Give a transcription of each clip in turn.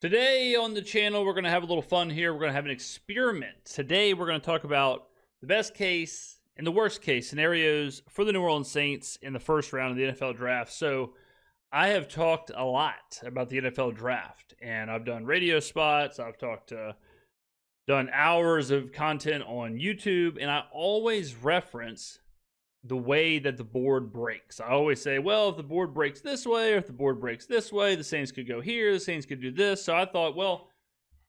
Today on the channel, we're going to have a little fun here. We're going to have an experiment. Today, we're going to talk about the best case and the worst case scenarios for the New Orleans Saints in the first round of the NFL draft. So, I have talked a lot about the NFL draft, and I've done radio spots. I've done hours of content on YouTube, and I always reference the way that the board breaks. I always say, well, if the board breaks this way, or if the board breaks this way, the Saints could go here, the Saints could do this. So I thought, well,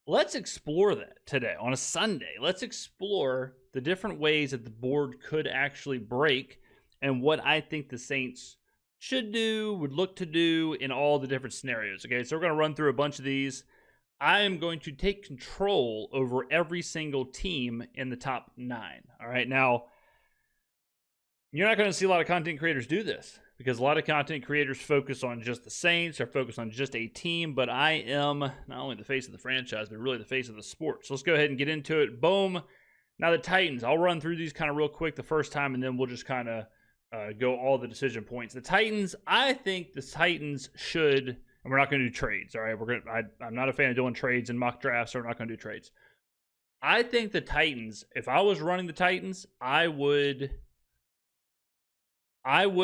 let's explore that today on a Sunday. Let's explore the different ways that the board could actually break and what I think the Saints should do, would look to do in all the different scenarios. Okay, so we're going to run through a bunch of these. I am going to take control over every single team in the top 9. All right, now, you're not going to see a lot of content creators do this because a lot of content creators focus on just the Saints or focus on just a team, but I am not only the face of the franchise, but really the face of the sport. So let's go ahead and get into it. Boom. Now the Titans, I'll run through these kind of real quick the first time, and then we'll just kind of go all the decision points. The Titans, I think the Titans should, and we're not going to do trades, all right? I'm not a fan of doing trades and mock drafts, so we're not going to do trades. I think the Titans, if I was running the Titans, I would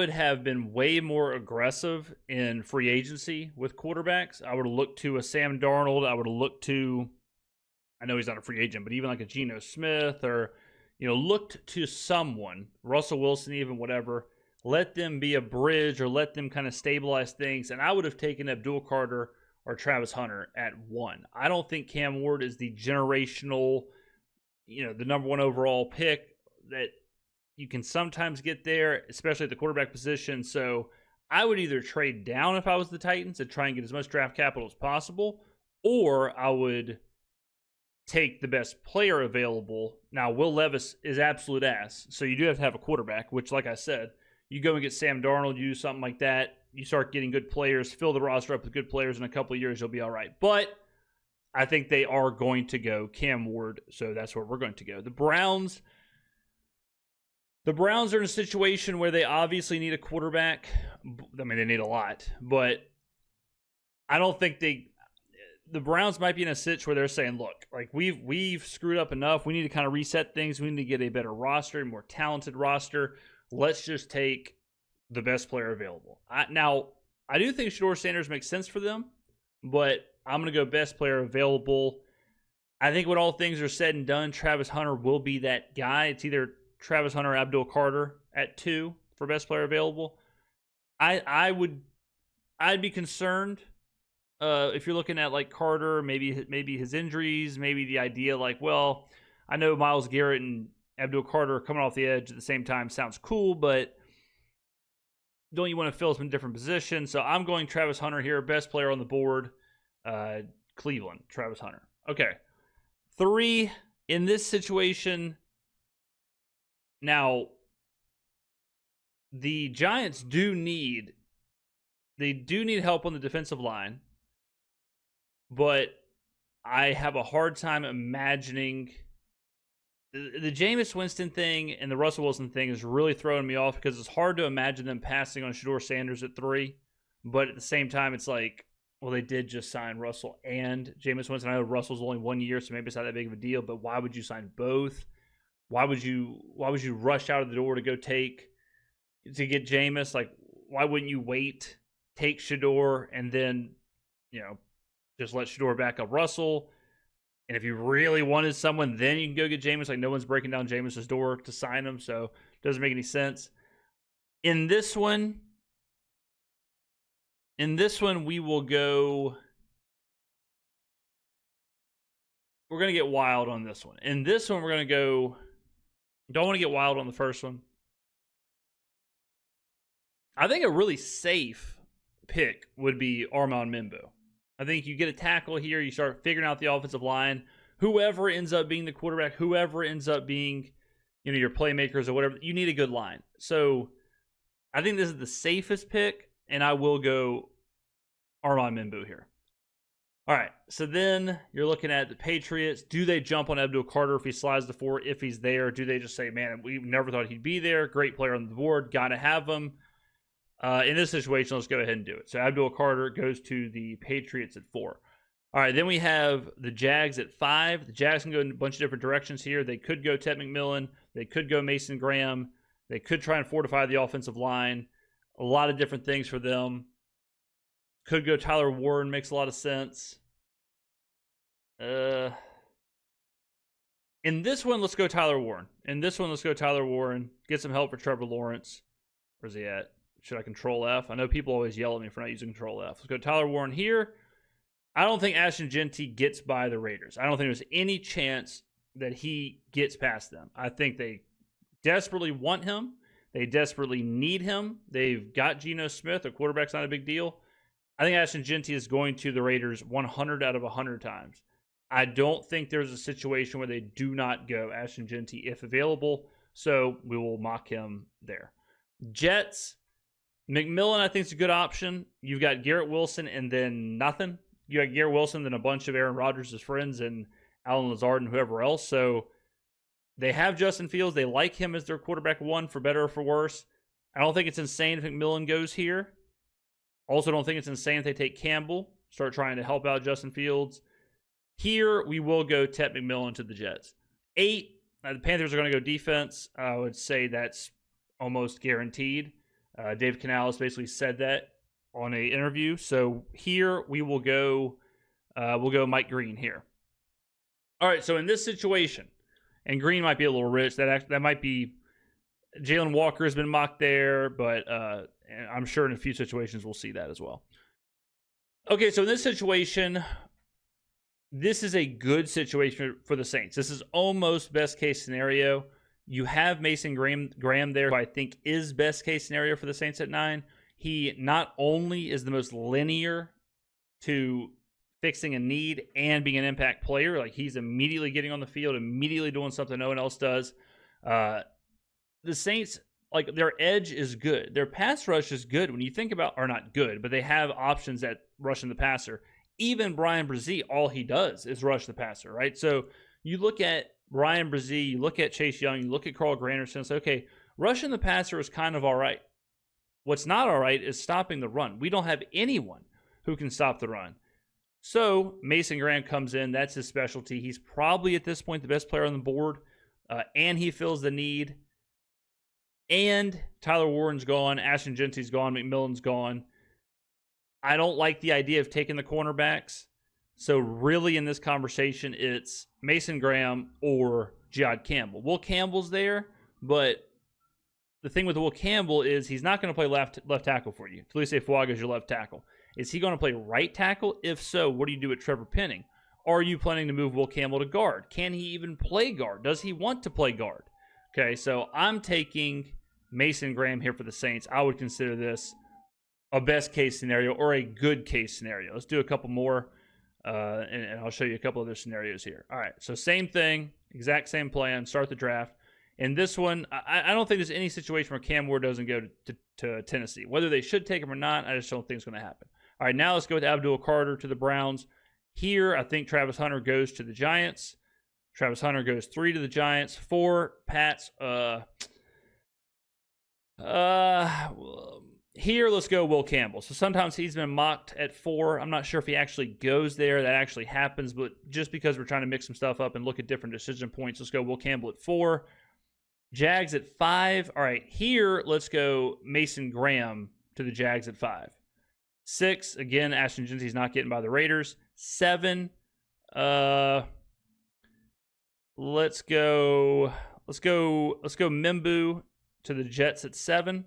have been way more aggressive in free agency with quarterbacks. I would have looked to a Sam Darnold. I would have looked to, I know he's not a free agent, but even like a Geno Smith or, looked to someone, Russell Wilson, even whatever, let them be a bridge or let them kind of stabilize things. And I would have taken Abdul Carter or Travis Hunter at 1. I don't think Cam Ward is the generational, the number 1 overall pick that you can sometimes get there, especially at the quarterback position. So I would either trade down if I was the Titans and try and get as much draft capital as possible, or I would take the best player available. Now, Will Levis is absolute ass, so you do have to have a quarterback, which, like I said, you go and get Sam Darnold, you do something like that, you start getting good players, fill the roster up with good players, in a couple of years, you'll be all right. But I think they are going to go Cam Ward, so that's where we're going to go. The Browns are in a situation where they obviously need a quarterback. I mean, they need a lot, but I don't think the Browns might be in a situation where they're saying, look, like we've screwed up enough. We need to kind of reset things. We need to get a better roster, a more talented roster. Let's just take the best player available. Now, I do think Shedeur Sanders makes sense for them, but I'm going to go best player available. I think when all things are said and done, Travis Hunter will be that guy. It's either Travis Hunter or Abdul Carter at 2 for best player available. I'd be concerned if you're looking at like Carter, maybe his injuries, maybe the idea like, well, I know Myles Garrett and Abdul Carter coming off the edge at the same time sounds cool, but don't you want to fill some different positions? So I'm going Travis Hunter here, best player on the board. Cleveland, Travis Hunter. Okay. 3 in this situation. Now, the Giants do need help on the defensive line, but I have a hard time imagining the Jameis Winston thing and the Russell Wilson thing is really throwing me off because it's hard to imagine them passing on Shedeur Sanders at 3, but at the same time, it's like, well, they did just sign Russell and Jameis Winston. I know Russell's only 1 year, so maybe it's not that big of a deal, but why would you sign both? Why would you rush out of the door to go get Jameis? Like, why wouldn't you wait, take Shedeur, and then, just let Shedeur back up Russell? And if you really wanted someone, then you can go get Jameis. Like, no one's breaking down Jameis's door to sign him, so it doesn't make any sense. In this one, we will go. We're going to get wild on this one. In this one, we're going to go. Don't want to get wild on the first one. I think a really safe pick would be Armand Mimbo. I think you get a tackle here. You start figuring out the offensive line. Whoever ends up being the quarterback, whoever ends up being, your playmakers or whatever, you need a good line. So I think this is the safest pick, and I will go Armand Mimbo here. All right, so then you're looking at the Patriots. Do they jump on Abdul Carter if he slides to 4, if he's there? Do they just say, man, we never thought he'd be there. Great player on the board. Got to have him. In this situation, let's go ahead and do it. So Abdul Carter goes to the Patriots at 4. All right, then we have the Jags at 5. The Jags can go in a bunch of different directions here. They could go Ted McMillan. They could go Mason Graham. They could try and fortify the offensive line. A lot of different things for them. Could go Tyler Warren. Makes a lot of sense. In this one, let's go Tyler Warren. Get some help for Trevor Lawrence. Where's he at? Should I control F? I know people always yell at me for not using control F. Let's go Tyler Warren here. I don't think Ashton Jeanty gets by the Raiders. I don't think there's any chance that he gets past them. I think they desperately want him. They desperately need him. They've got Geno Smith. Their quarterback's not a big deal. I think Ashton Jeanty is going to the Raiders 100 out of 100 times. I don't think there's a situation where they do not go Ashton Jeanty if available, so we will mock him there. Jets, McMillan I think is a good option. You've got Garrett Wilson and then nothing. You got Garrett Wilson, then a bunch of Aaron Rodgers' friends and Alan Lazard and whoever else. So they have Justin Fields. They like him as their quarterback 1 for better or for worse. I don't think it's insane if McMillan goes here. Also don't think it's insane if they take Campbell, start trying to help out Justin Fields. Here we will go Ted McMillan to the Jets. 8, the Panthers are going to go defense. I would say that's almost guaranteed. Dave Canales basically said that on an interview. So here we will go, we'll go Mike Green here. All right, so in this situation, and Green might be a little rich. That might be Jalen Walker has been mocked there, but I'm sure in a few situations we'll see that as well. Okay, so in this situation, this is a good situation for the Saints. This is almost best case scenario. You have Mason Graham there, who I think is best case scenario for the Saints at 9. He not only is the most linear to fixing a need and being an impact player, like he's immediately getting on the field, immediately doing something no one else does. The Saints, like their edge is good. Their pass rush is good when you think about, or not good, but they have options at rushing the passer. Even Brian Brzee, all he does is rush the passer, right? So you look at Brian Brzee, you look at Chase Young, you look at Carl Granderson and say, okay, rushing the passer is kind of all right. What's not all right is stopping the run. We don't have anyone who can stop the run. So Mason Graham comes in. That's his specialty. He's probably at this point the best player on the board, and he fills the need. And Tyler Warren's gone. Ashton Jeanty's gone. McMillan's gone. I don't like the idea of taking the cornerbacks. So really in this conversation, it's Mason Graham or Jihad Campbell. Will Campbell's there, but the thing with Will Campbell is he's not going to play left tackle for you. Felice Fuaga is your left tackle. Is he going to play right tackle? If so, what do you do with Trevor Penning? Are you planning to move Will Campbell to guard? Can he even play guard? Does he want to play guard? Okay, so I'm taking Mason Graham here for the Saints. I would consider this a best case scenario or a good case scenario. Let's do a couple more, and I'll show you a couple other scenarios here. All right, so same thing, exact same plan, start the draft. In this one, I don't think there's any situation where Cam Ward doesn't go to Tennessee. Whether they should take him or not, I just don't think it's going to happen. All right, now let's go with Abdul Carter to the Browns. Here, I think Travis Hunter goes to the Giants. Travis Hunter goes 3 to the Giants. 4, Pats. Here, let's go Will Campbell. So sometimes he's been mocked at 4. I'm not sure if he actually goes there. That actually happens, but just because we're trying to mix some stuff up and look at different decision points, let's go Will Campbell at 4. Jags at 5. All right, here, let's go Mason Graham to the Jags at 5. 6, again, Ashton Jeanty's not getting by the Raiders. 7, let's go Mimbu to the Jets at 7.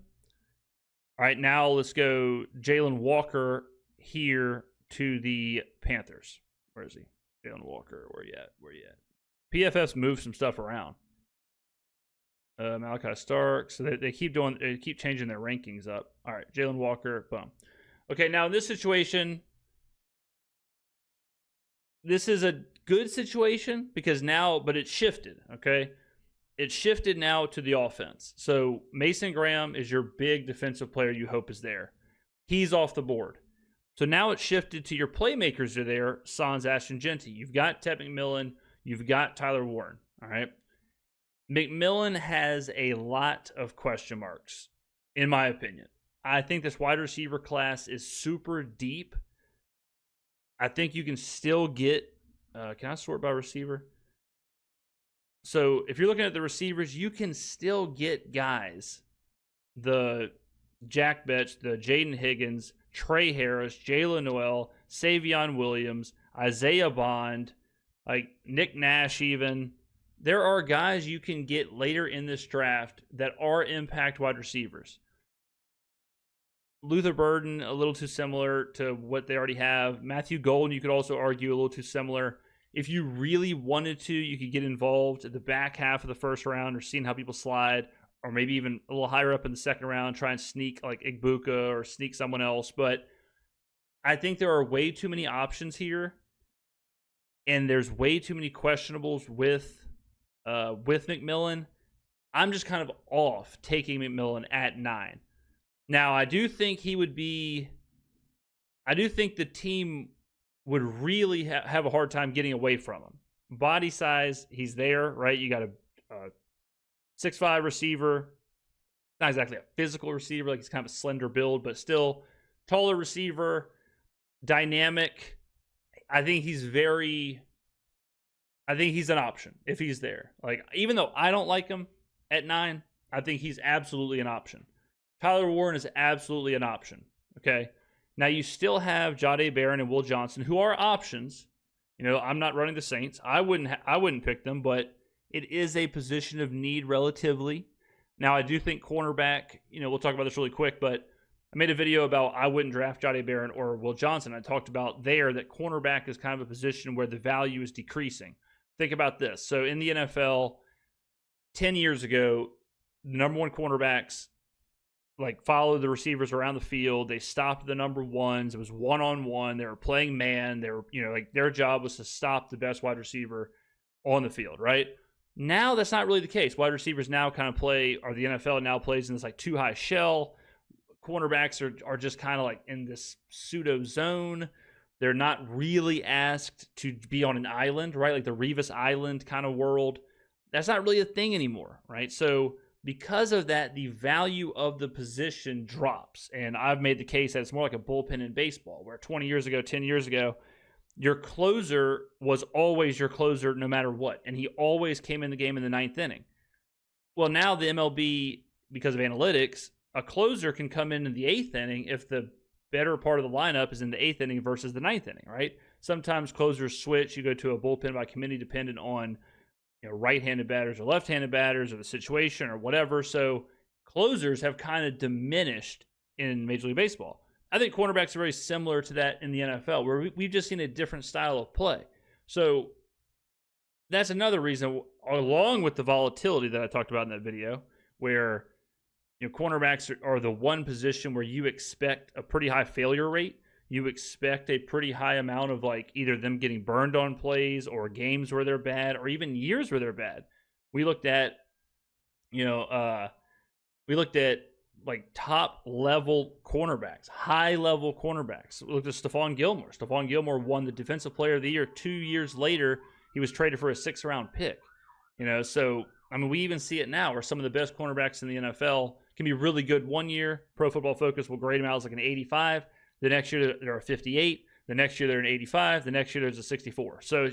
All right, now let's go Jalen Walker here to the Panthers. Where is he? Jalen Walker, where you at? PFF's moved some stuff around. Malachi Stark. So they keep changing their rankings up. All right, Jalen Walker, boom. Okay, now in this situation, this is a good situation because now, but it shifted, okay? It shifted now to the offense. So Mason Graham is your big defensive player you hope is there. He's off the board. So now it's shifted to your playmakers are there, sans Ashton Jeanty. You've got Ted McMillan. You've got Tyler Warren, all right? McMillan has a lot of question marks, in my opinion. I think this wide receiver class is super deep. I think you can still get, can I sort by receiver? So if you're looking at the receivers, you can still get guys, the Jack Betch, the Jaden Higgins, Trey Harris, Jalen Noel, Savion Williams, Isaiah Bond, like Nick Nash even. There are guys you can get later in this draft that are impact wide receivers. Luther Burden, a little too similar to what they already have. Matthew Golden, you could also argue a little too similar. If you really wanted to, you could get involved at the back half of the first round or seeing how people slide, or maybe even a little higher up in the second round, try and sneak like Igbuka or sneak someone else. But I think there are way too many options here, and there's way too many questionables with McMillan. I'm just kind of off taking McMillan at 9. Now, I do think he would be. I do think the team would really have a hard time getting away from him. Body size, he's there, right? You got a 6'5" receiver, not exactly a physical receiver, like he's kind of a slender build, but still taller receiver, dynamic. I think he's an option if he's there. Like, even though I don't like him at 9, I think he's absolutely an option. Tyler Warren is absolutely an option. Okay. Now you still have Jahdae Barron and Will Johnson, who are options. You know, I'm not running the Saints. I wouldn't pick them, but it is a position of need relatively. Now I do think cornerback, you know, we'll talk about this really quick, but I made a video about I wouldn't draft Jahdae Barron or Will Johnson. I talked about there that cornerback is kind of a position where the value is decreasing. Think about this. So in the NFL, 10 years ago, the number one cornerbacks like followed the receivers around the field. They stopped the number ones. It was one-on-one. They were playing man. They were, you know, like their job was to stop the best wide receiver on the field, right? Now that's not really the case. Wide receivers now kind of play, or the NFL now plays in this like too high shell. Cornerbacks are just kind of like in this pseudo zone. They're not really asked to be on an island, right? Like the Revis Island kind of world. That's not really a thing anymore, right? So because of that, the value of the position drops. And I've made the case that it's more like a bullpen in baseball, where 20 years ago, 10 years ago, your closer was always your closer no matter what. And he always came in the game in the 9th inning. Well, now the MLB, because of analytics, a closer can come in the 8th inning if the better part of the lineup is in the 8th inning versus the 9th inning, right? Sometimes closers switch. You go to a bullpen by committee dependent on, you know, right-handed batters or left-handed batters or the situation or whatever. So closers have kind of diminished in Major League Baseball. I think cornerbacks are very similar to that in the NFL, where we've just seen a different style of play. So that's another reason, along with the volatility that I talked about in that video, where, you know, cornerbacks are the one position where you expect a pretty high failure rate. You expect a pretty high amount of like either them getting burned on plays or games where they're bad or even years where they're bad. We looked at, like top level cornerbacks, high level cornerbacks. We looked at Stephon Gilmore. Stephon Gilmore won the Defensive Player of the Year. 2 years later, he was traded for a 6th round pick. You know, so I mean, we even see it now where some of the best cornerbacks in the NFL can be really good one year. Pro Football Focus will grade them out as like an 85. The next year they're a 58. The next year they're an 85. The next year there's a 64. So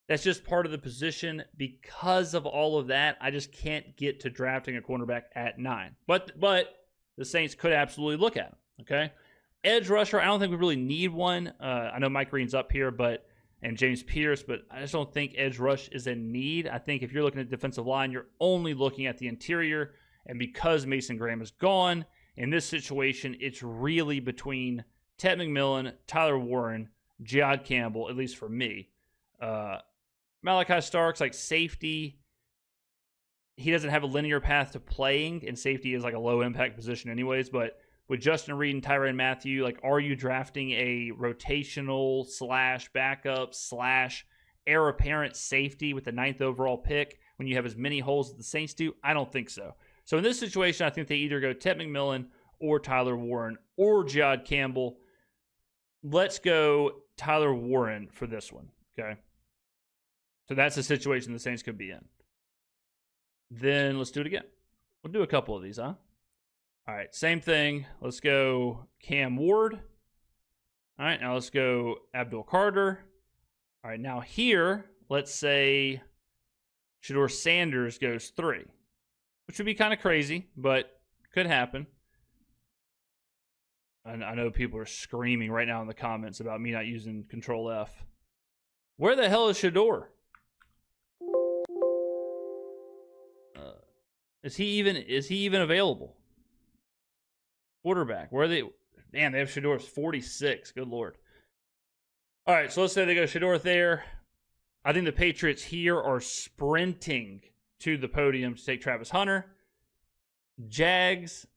that's just part of the position. Because of all of that, I just can't get to drafting a cornerback at 9. But the Saints could absolutely look at him. Okay, edge rusher. I don't think we really need one. I know Mike Green's up here, and James Pierce, but I just don't think edge rush is a need. I think if you're looking at defensive line, you're only looking at the interior. And because Mason Graham is gone, in this situation, it's really between Ted McMillan, Tyler Warren, Jihad Campbell, at least for me. Malachi Starks, like safety, he doesn't have a linear path to playing, and safety is like a low-impact position anyways, but with Justin Reed and Tyrann Mathieu, like, are you drafting a rotational / backup / heir apparent safety with the 9th overall pick when you have as many holes as the Saints do? I don't think so. So in this situation, I think they either go Ted McMillan or Tyler Warren or Jihad Campbell. Let's go Tyler Warren for this one, okay? So that's the situation the Saints could be in. Then let's do it again. We'll do a couple of these, huh? All right, same thing. Let's go Cam Ward. All right, now let's go Abdul Carter. All right, now here, let's say Shedeur Sanders goes 3, which would be kind of crazy, but could happen. I know people are screaming right now in the comments about me not using Control F. Where the hell is Shedeur? Is he even available? Quarterback. Where are they? Man, they have Shedeur 46. Good Lord. All right, so let's say they go Shedeur there. I think the Patriots here are sprinting to the podium to take Travis Hunter. Jags,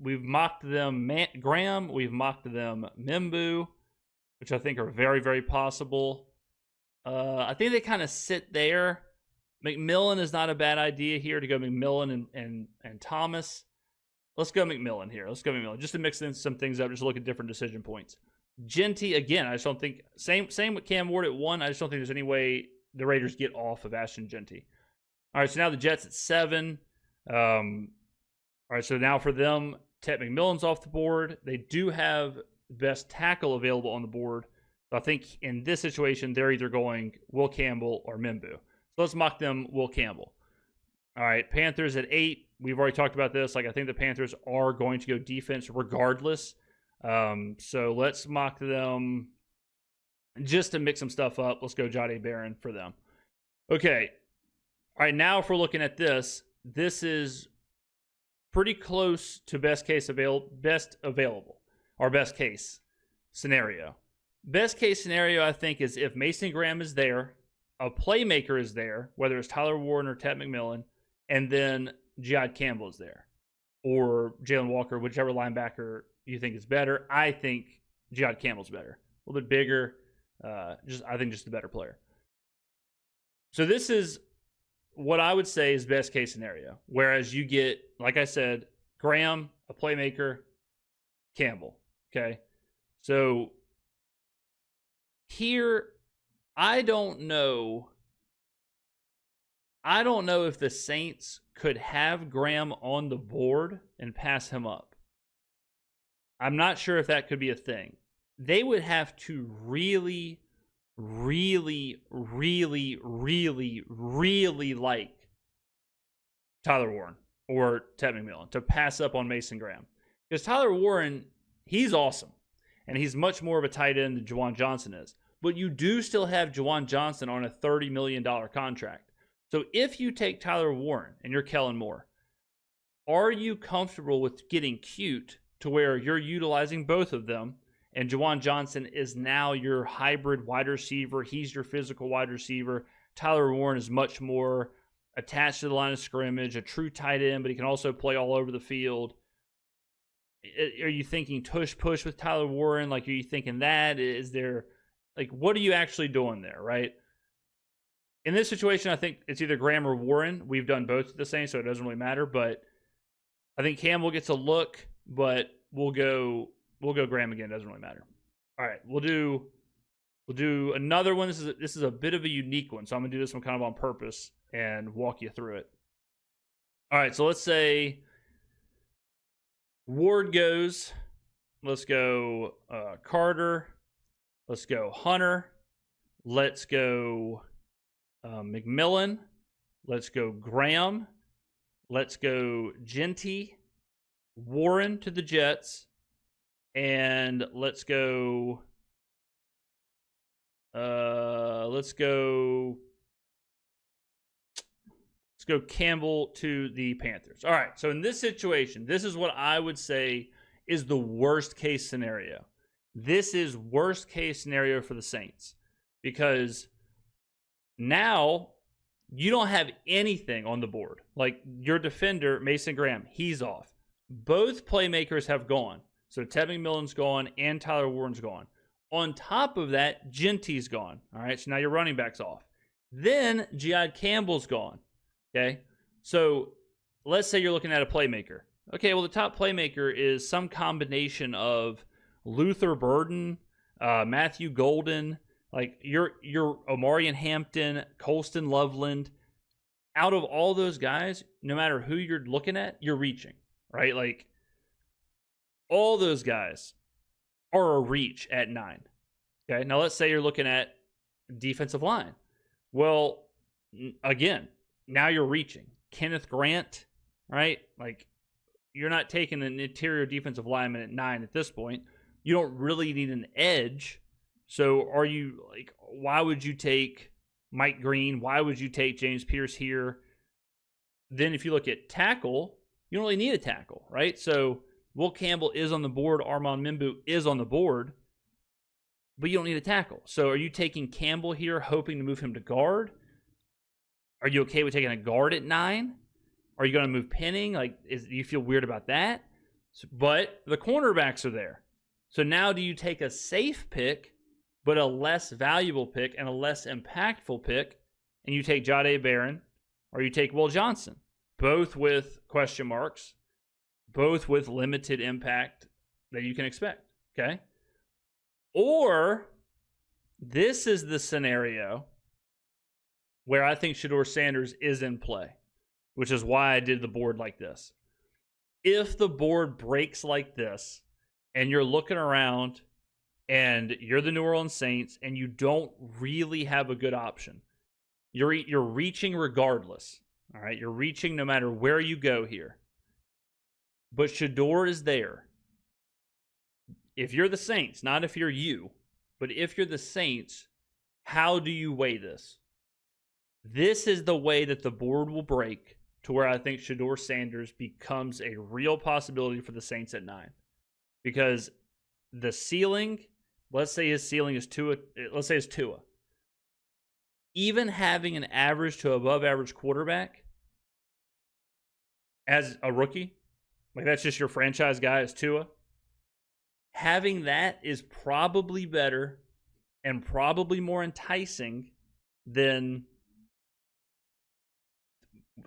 we've mocked them Graham. We've mocked them Mimbu, which I think are very, very possible. I think they kind of sit there. McMillan is not a bad idea here to go McMillan and Thomas. Let's go McMillan here. Let's go McMillan just to mix in some things up, just look at different decision points. Genty, again, I just don't think, same with Cam Ward at 1. I just don't think there's any way the Raiders get off of Ashton Genty. All right, so now the Jets at 7. All right, so now for them, Ted McMillan's off the board. They do have the best tackle available on the board. So I think in this situation, they're either going Will Campbell or Mimbu. So let's mock them Will Campbell. All right, Panthers at 8. We've already talked about this. Like, I think the Panthers are going to go defense regardless. So let's mock them just to mix some stuff up. Let's go Jahdae Barron for them. Okay. All right, now if we're looking at this is pretty close to best available, or best case scenario. Best case scenario, I think, is if Mason Graham is there, a playmaker is there, whether it's Tyler Warren or Ted McMillan, and then Jihad Campbell is there, or Jalen Walker, whichever linebacker you think is better. I think Jihad Campbell's better. A little bit bigger. I think just the better player. So this is what I would say is best case scenario. Whereas you get, like I said, Graham, a playmaker, Campbell. Okay. So here, I don't know if the Saints could have Graham on the board and pass him up. I'm not sure if that could be a thing. They would have to really, really, really, really, really like Tyler Warren or Ted McMillan to pass up on Mason Graham. Because Tyler Warren, he's awesome. And he's much more of a tight end than Juwan Johnson is. But you do still have Juwan Johnson on a $30 million contract. So if you take Tyler Warren and you're Kellen Moore, are you comfortable with getting cute to where you're utilizing both of them, and Juwan Johnson is now your hybrid wide receiver? He's your physical wide receiver. Tyler Warren is much more attached to the line of scrimmage, a true tight end, but he can also play all over the field. Are you thinking tush push with Tyler Warren? Like, are you thinking that? Is there, like, what are you actually doing there, right? In this situation, I think it's either Graham or Warren. We've done both the same, so it doesn't really matter. But I think Campbell gets a look, but we'll go Graham again. It doesn't really matter. All right, we'll do another one. This is a bit of a unique one, so I'm gonna do this one kind of on purpose and walk you through it. All right, so let's say Ward goes. Let's go Carter. Let's go Hunter. Let's go McMillan. Let's go Graham. Let's go Genty. Warren to the Jets. And let's go Campbell to the Panthers. All right, so in this situation, this is what I would say is the worst case scenario. This is worst case scenario for the Saints, because now you don't have anything on the board. Like, your defender, Mason Graham, he's off. Both playmakers have gone. So Ted McMillan's gone and Tyler Warren's gone. On top of that, Genty's gone. All right, so now your running back's off. Then Jihad Campbell's gone. Okay, so let's say you're looking at a playmaker. Okay, well, the top playmaker is some combination of Luther Burden, Matthew Golden, like your Omarion Hampton, Colston Loveland. Out of all those guys, no matter who you're looking at, you're reaching, right? Like, all those guys, are a reach at 9. Okay, now let's say you're looking at defensive line. Well, again, now you're reaching. Kenneth Grant, right? Like, you're not taking an interior defensive lineman at 9 at this point. You don't really need an edge. So are you, like, why would you take Mike Green? Why would you take James Pierce here? Then if you look at tackle, you don't really need a tackle, right? So Will Campbell is on the board. Armand Membu is on the board. But you don't need a tackle. So are you taking Campbell here, hoping to move him to guard? Are you okay with taking a guard at 9? Are you going to move Penning? Like, do you feel weird about that? But the cornerbacks are there. So now do you take a safe pick, but a less valuable pick and a less impactful pick, and you take Jahdae Barron, or you take Will Johnson? Both with question marks, both with limited impact that you can expect, okay? Or this is the scenario where I think Shedeur Sanders is in play, which is why I did the board like this. If the board breaks like this and you're looking around and you're the New Orleans Saints and you don't really have a good option, you're reaching regardless, all right? You're reaching no matter where you go here. But Shedeur is there. If you're the Saints, not if you're you, but if you're the Saints, how do you weigh this? This is the way that the board will break to where I think Shedeur Sanders becomes a real possibility for the Saints at 9. Because the ceiling, let's say his ceiling is Tua. Let's say it's Tua. Even having an average to above average quarterback as a rookie, like that's just your franchise guy is Tua. Having that is probably better and probably more enticing than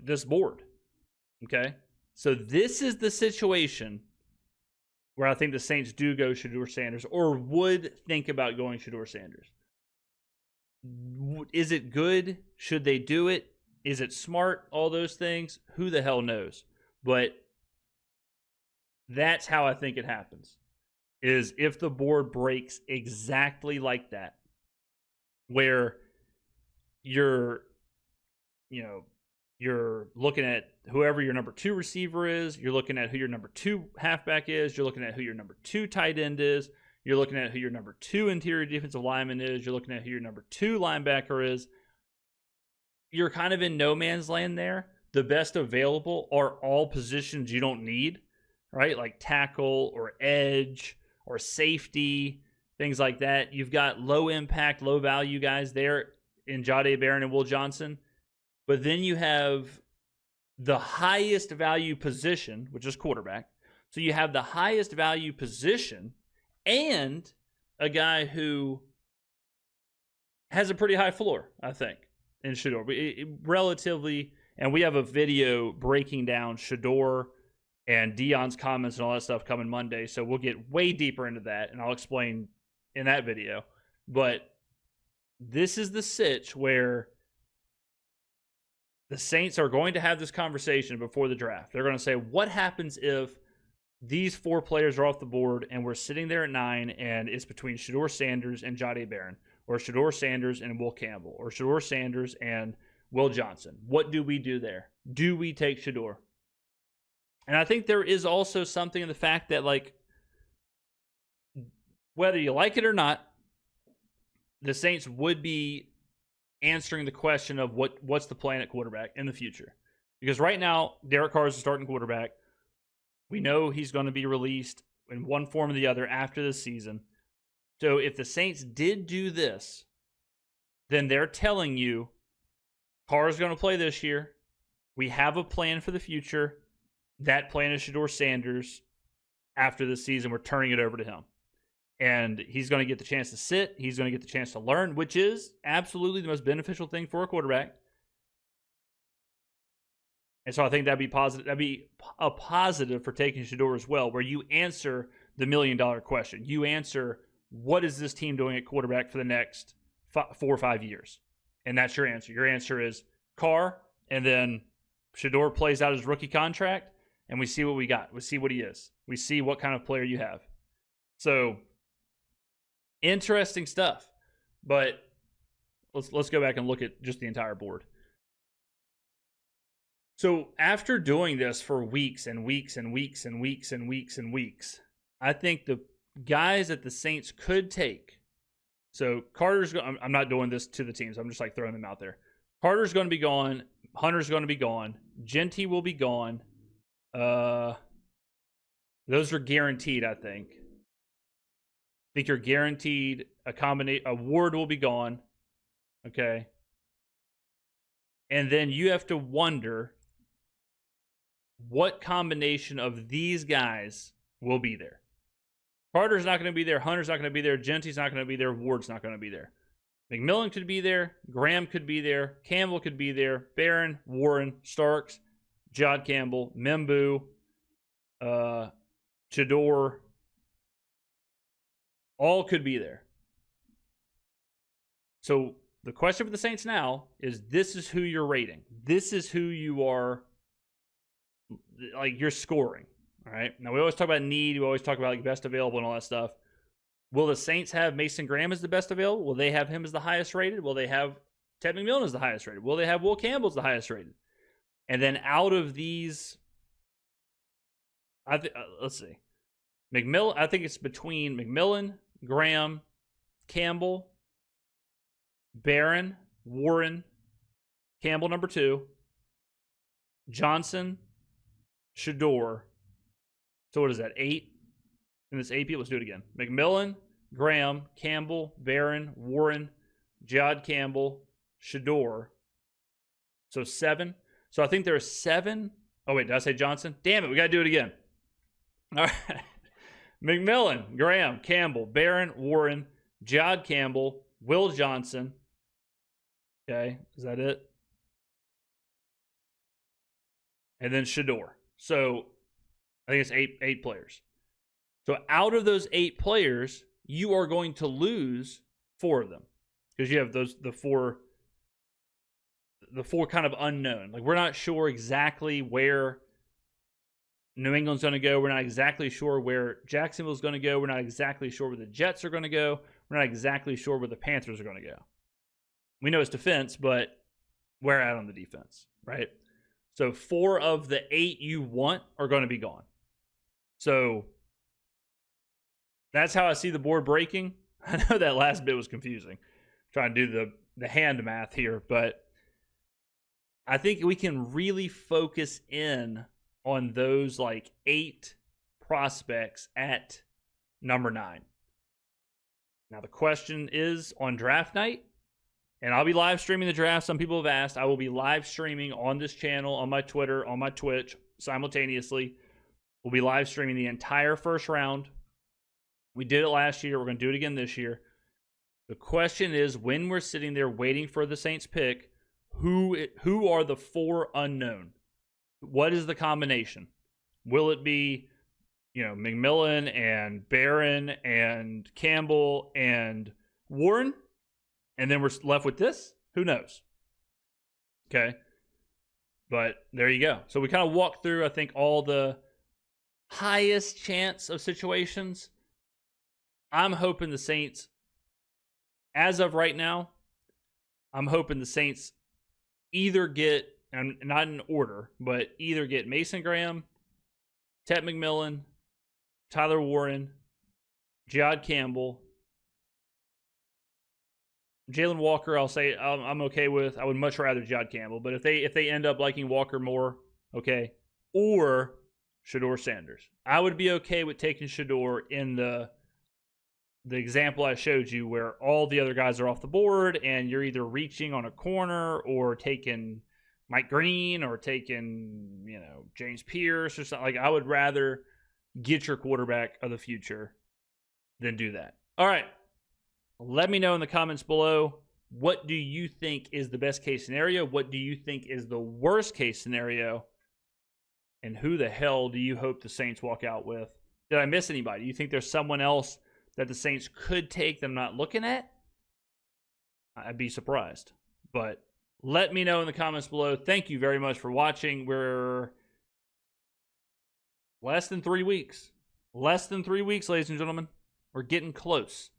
this board. Okay? So this is the situation where I think the Saints do go Shedeur Sanders, or would think about going Shedeur Sanders. Is it good? Should they do it? Is it smart? All those things? Who the hell knows? But that's how I think it happens. Is if the board breaks exactly like that, where you're looking at whoever your number 2 receiver is, you're looking at who your number 2 halfback is, you're looking at who your number 2 tight end is, you're looking at who your number 2 interior defensive lineman is, you're looking at who your number 2 linebacker is. You're kind of in no man's land there. The best available are all positions you don't need, right? Like tackle or edge or safety, things like that. You've got low impact, low value guys there in Jahdae Barron and Will Johnson. But then you have the highest value position, which is quarterback. So you have the highest value position and a guy who has a pretty high floor, I think, in Shedeur. Relatively, and we have a video breaking down Shedeur and Deion's comments and all that stuff coming Monday. So we'll get way deeper into that, and I'll explain in that video. But this is the sitch where the Saints are going to have this conversation before the draft. They're going to say, what happens if these 4 players are off the board and we're sitting there at 9 and it's between Shedeur Sanders and Jahdae Barron, or Shedeur Sanders and Will Campbell, or Shedeur Sanders and Will Johnson? What do we do there? Do we take Shedeur? And I think there is also something in the fact that, like, whether you like it or not, the Saints would be answering the question of what's the plan at quarterback in the future. Because right now, Derek Carr is the starting quarterback. We know he's going to be released in one form or the other after this season. So if the Saints did do this, then they're telling you Carr is going to play this year. We have a plan for the future. That plan is Shedeur Sanders. After this season, we're turning it over to him. And he's going to get the chance to sit. He's going to get the chance to learn, which is absolutely the most beneficial thing for a quarterback. And so I think that'd be positive. That'd be a positive for taking Shedeur as well, where you answer the $1 million question. You answer, what is this team doing at quarterback for the next 4 or 5 years? And that's your answer. Your answer is Carr, and then Shedeur plays out his rookie contract, and we see what we got. We see what he is. We see what kind of player you have. So Interesting stuff. But let's go back and look at just the entire board. So after doing this for weeks and weeks and weeks and weeks and weeks and weeks, I think the guys that the Saints could take. So Carter's, I'm not doing this to the teams. I'm just like throwing them out there. Carter's going to be gone. Hunter's going to be gone. Genty will be gone. Those are guaranteed, I think. I think you're guaranteed a Ward will be gone. Okay. And then you have to wonder what combination of these guys will be there. Carter's not going to be there. Hunter's not going to be there. Genty's not going to be there. Ward's not going to be there. McMillan could be there. Graham could be there. Campbell could be there. Barron, Warren, Starks, Jod Campbell, Membu, Chador, all could be there. So the question for the Saints now is, this is who you're rating. This is who you are, like, you're scoring. All right. Now, we always talk about need. We always talk about like best available and all that stuff. Will the Saints have Mason Graham as the best available? Will they have him as the highest rated? Will they have Ted McMillan as the highest rated? Will they have Will Campbell as the highest rated? And then out of these, let's see. McMillan, I think it's between McMillan, Graham, Campbell, Barron, Warren, Campbell number 2, Johnson, Shador. So what is that, 8? And this 8 people, let's do it again. McMillan, Graham, Campbell, Barron, Warren, Jod Campbell, Shador. So 7. So I think there are 7. Oh, wait, did I say Johnson? Damn it, we got to do it again. All right. McMillan, Graham, Campbell, Barron, Warren, Jod Campbell, Will Johnson. Okay, is that it? And then Shador. So I think it's eight players. So out of those 8 players, you are going to lose 4 of them, because you have the four kind of unknown. Like, we're not sure exactly where New England's going to go. We're not exactly sure where Jacksonville's going to go. We're not exactly sure where the Jets are going to go. We're not exactly sure where the Panthers are going to go. We know it's defense, but where at on the defense, right? So 4 of the 8 you want are going to be gone. So that's how I see the board breaking. I know that last bit was confusing, trying to do the hand math here, but I think we can really focus in on those like 8 prospects at number 9. Now the question is, on draft night, and I'll be live streaming the draft. Some people have asked. I will be live streaming on this channel, on my Twitter, on my Twitch simultaneously. We'll be live streaming the entire first round. We did it last year. We're going to do it again this year. The question is, when we're sitting there waiting for the Saints pick, who are the 4 unknown? What is the combination? Will it be, McMillan and Barron and Campbell and Warren? And then we're left with this? Who knows? Okay. But there you go. So we kind of walked through, I think, all the highest chance of situations. I'm hoping the Saints, as of right now, I'm hoping the Saints either get, and not in order, but either get Mason Graham, Ted McMillan, Tyler Warren, Jod Campbell, Jalen Walker. I'll say I'm okay with. I would much rather Jod Campbell, but if they end up liking Walker more, okay, or Shador Sanders, I would be okay with taking Shador in the example I showed you, where all the other guys are off the board and you're either reaching on a corner or taking Mike Green or taking, James Pierce or something. Like, I would rather get your quarterback of the future than do that. All right. Let me know in the comments below, what do you think is the best case scenario? What do you think is the worst case scenario? And who the hell do you hope the Saints walk out with? Did I miss anybody? Do you think there's someone else that the Saints could take them not looking at? I'd be surprised. But let me know in the comments below. Thank you very much for watching. We're less than 3 weeks. Less than 3 weeks, ladies and gentlemen. We're getting close.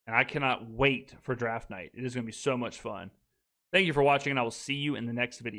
And I cannot wait for draft night. It is going to be so much fun. Thank you for watching, and I will see you in the next video.